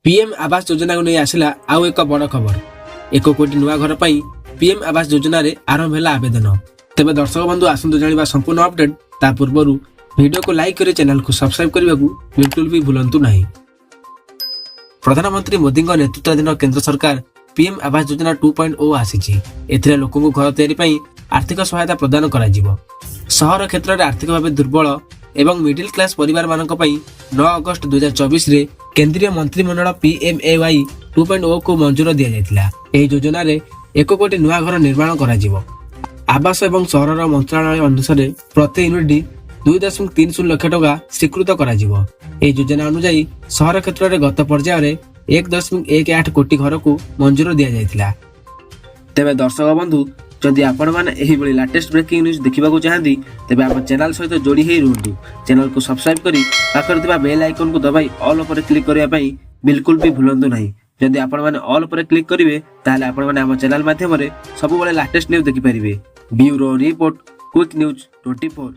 PM Awas Yojana को नहीं आसला आउ एक बड़ खबर 1 कोटी नुआ घर पाई पीएम आवास योजना रे आरंभ है आवेदन। तेबे दर्शक बंधु आसंतु जानिबा संपूर्ण अपडेट ता पूर्वरु वीडियो को लाइक करे चैनल को सब्सक्राइब करने को बिल्कुल भी भूलंतु नहीं। प्रधानमंत्री मोदी नेतृत्वाधीन केंद्र सरकार पीएम आवास योजना 2.0 आसी एथिरे लोकों को घर तैयारी पई आर्थिक सहायता प्रदान करा जिवो। शहर क्षेत्र में आर्थिक भाव दुर्बल एवं मिडिल क्लास परिवार मानक पई 9 अगस्त 2024 रे केंद्रीय मंत्रिमंडल PMAY 2.0 को मंजूर दिया जायतिला। एही योजना रे 1 कोटी नुआ घर निर्माण करा जिवो। आवास एवं शहर मंत्रालय अनुसार प्रति यूनिट 2.30 लाख टका स्वीकृत करा जिवो। एही योजना अनुसार शहर क्षेत्र में गत पर्याय रे 1.18 कोटी घर को मंजूर दिया जायतिला। तेबे दर्शक बंधु जदि आपण माने एही बळी लेटेस्ट ब्रेकिंग न्यूज देखिबा को चाहंदी तेबे आप चैनल सहित जोड़ी हे रुहंतु। चैनल को सब्सक्राइब करी पाखर थिबा बेल आइकन को दबाई ऑल ऊपर क्लिक करिया पई बिल्कुल भी भूलंतु नाही। जदि आपण माने ऑल ऊपर क्लिक करिवे ताले आपण माने हम चैनल माध्यम रे सब बळे लेटेस्ट न्यूज देखि परिबे। Bureau report quick news 24।